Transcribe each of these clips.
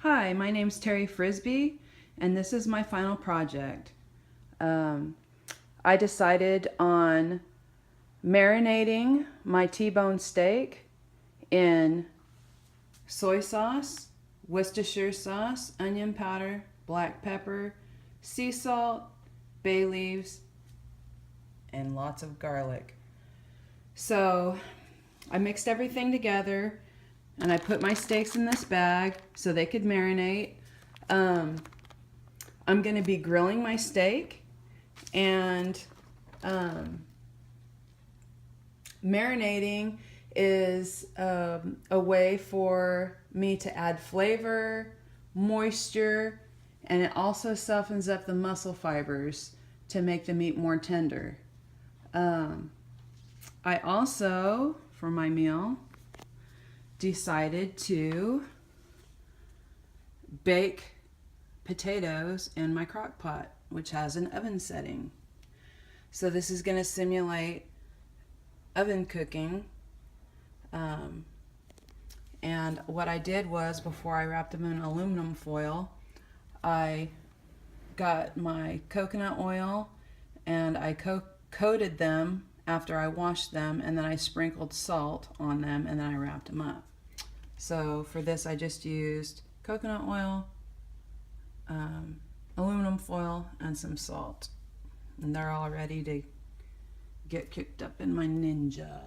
Hi, my name's Terry Frisbee, and this is my final project. I decided on marinating my T-bone steak in soy sauce, Worcestershire sauce, onion powder, black pepper, sea salt, bay leaves, and lots of garlic. So I mixed everything together and I put my steaks in this bag so they could marinate. I'm going to be grilling my steak, and marinating is a way for me to add flavor, moisture, and it also softens up the muscle fibers to make the meat more tender. I also, for my meal, decided to bake potatoes in my crock pot, which has an oven setting. So this is going to simulate oven cooking. And what I did was, before I wrapped them in aluminum foil, I got my coconut oil and I coated them after I washed them, and then I sprinkled salt on them, and then I wrapped them up. So for this I just used coconut oil, aluminum foil, and some salt. And they're all ready to get cooked up in my Ninja.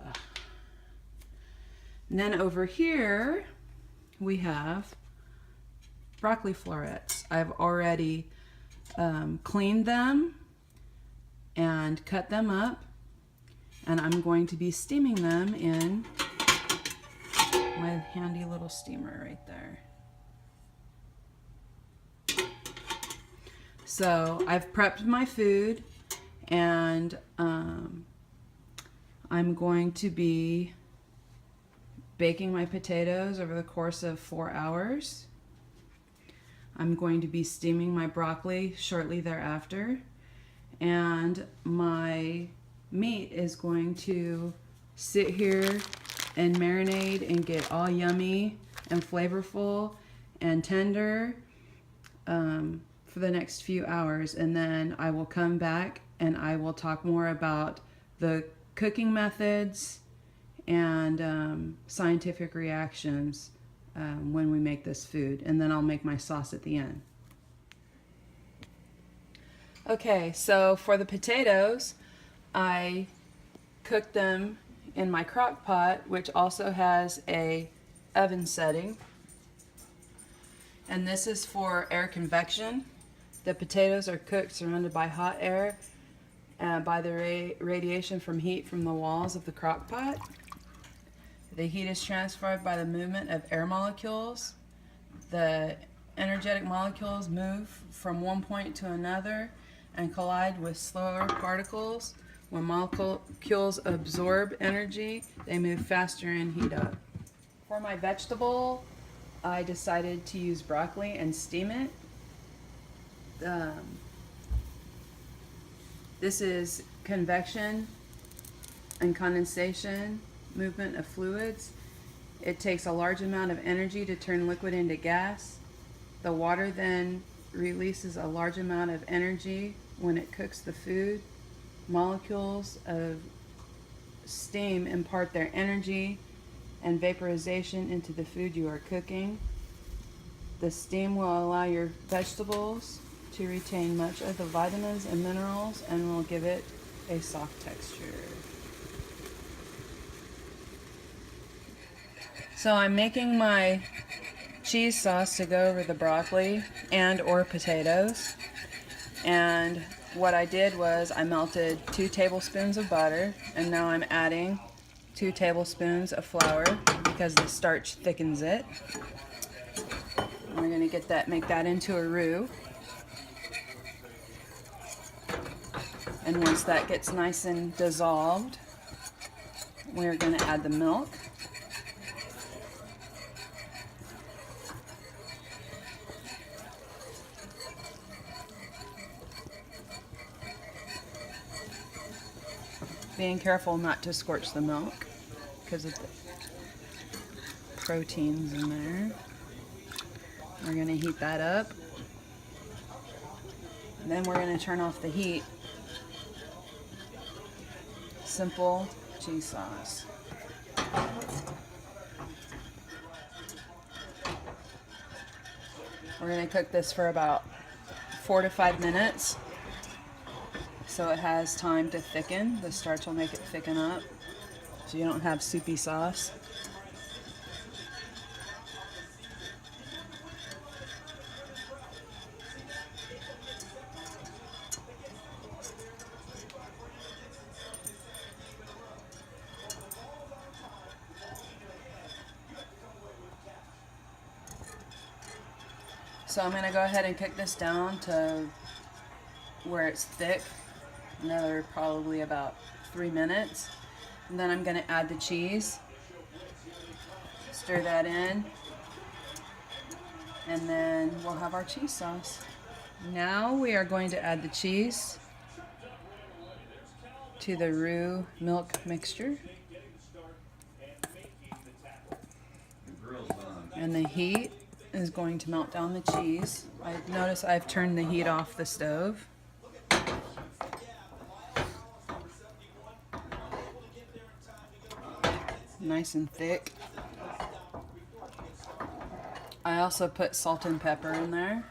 And then over here we have broccoli florets. I've already cleaned them and cut them up, and I'm going to be steaming them in my handy little steamer right there. So I've prepped my food, and I'm going to be baking my potatoes over the course of 4 hours. I'm going to be steaming my broccoli shortly thereafter, and my meat is going to sit here and marinate and get all yummy and flavorful and tender for the next few hours. And then I will come back and I will talk more about the cooking methods and scientific reactions when we make this food. And then I'll make my sauce at the end. Okay, so for the potatoes, I cooked them in my crock pot, which also has a oven setting. And this is for air convection. The potatoes are cooked surrounded by hot air by the radiation from heat from the walls of the crock pot. The heat is transferred by the movement of air molecules. The energetic molecules move from one point to another and collide with slower particles. When molecules absorb energy, they move faster and heat up. For my vegetable, I decided to use broccoli and steam it. This is convection and condensation, movement of fluids. It takes a large amount of energy to turn liquid into gas. The water then releases a large amount of energy when it cooks the food. Molecules of steam impart their energy and vaporization into the food you are cooking. The steam will allow your vegetables to retain much of the vitamins and minerals and will give it a soft texture. So I'm making my cheese sauce to go over the broccoli and or potatoes. And what I did was I melted 2 tablespoons of butter, and now I'm adding 2 tablespoons of flour because the starch thickens it. We're going to make that into a roux. And once that gets nice and dissolved, we're going to add the milk. Being careful not to scorch the milk because of the proteins in there. We're gonna heat that up. And then we're gonna turn off the heat. Simple cheese sauce. We're gonna cook this for about 4 to 5 minutes so it has time to thicken. The starch will make it thicken up so you don't have soupy sauce. So I'm going to go ahead and cook this down to where it's thick, another probably about 3 minutes. And then I'm going to add the cheese, stir that in, and then we'll have our cheese sauce. Now we are going to add the cheese to the roux milk mixture. And the heat is going to melt down the cheese. I notice I've turned the heat off the stove. Nice and thick. I also put salt and pepper in there.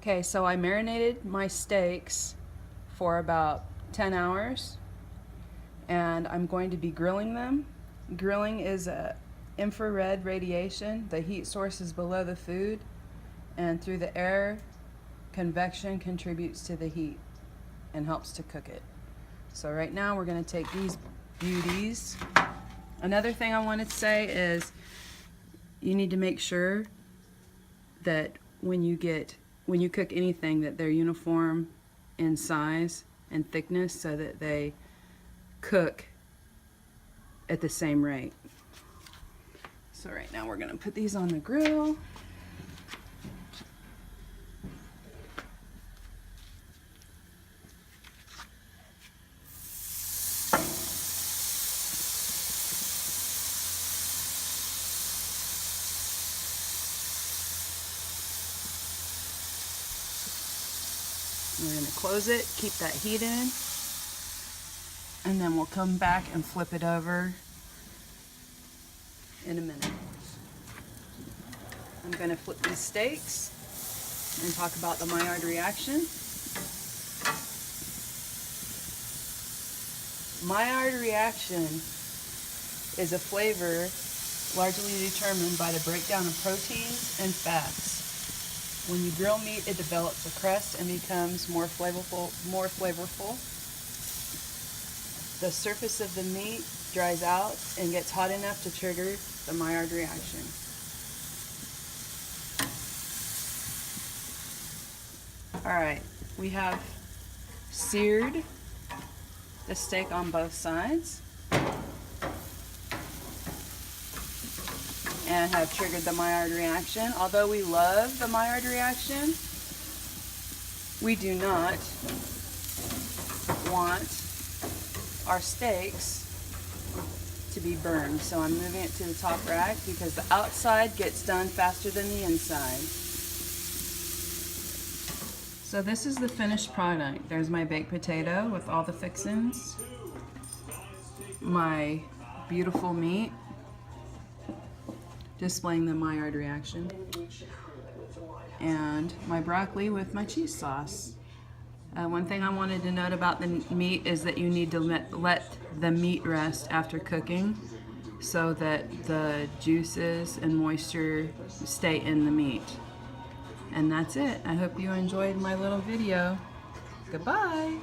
Okay, so I marinated my steaks for about 10 hours and I'm going to be grilling them. Grilling is a infrared radiation. The heat source is below the food, and through the air, convection contributes to the heat and helps to cook it. So right now we're going to take these beauties. Another thing I wanted to say is you need to make sure that when you cook anything that they're uniform in size and thickness so that they cook at the same rate. So right now we're gonna put these on the grill. We're going to close it, keep that heat in, and then we'll come back and flip it over in a minute. I'm going to flip these steaks and talk about the Maillard reaction. Maillard reaction is a flavor largely determined by the breakdown of proteins and fats. When you grill meat, it develops a crust and becomes more flavorful. The surface of the meat dries out and gets hot enough to trigger the Maillard reaction. Alright, we have seared the steak on both sides and have triggered the Maillard reaction. Although we love the Maillard reaction, we do not want our steaks to be burned. So I'm moving it to the top rack because the outside gets done faster than the inside. So this is the finished product. There's my baked potato with all the fixings, my beautiful meat, displaying the Maillard reaction, and my broccoli with my cheese sauce. One thing I wanted to note about the meat is that you need to let the meat rest after cooking so that the juices and moisture stay in the meat. And that's it. I hope you enjoyed my little video. Goodbye.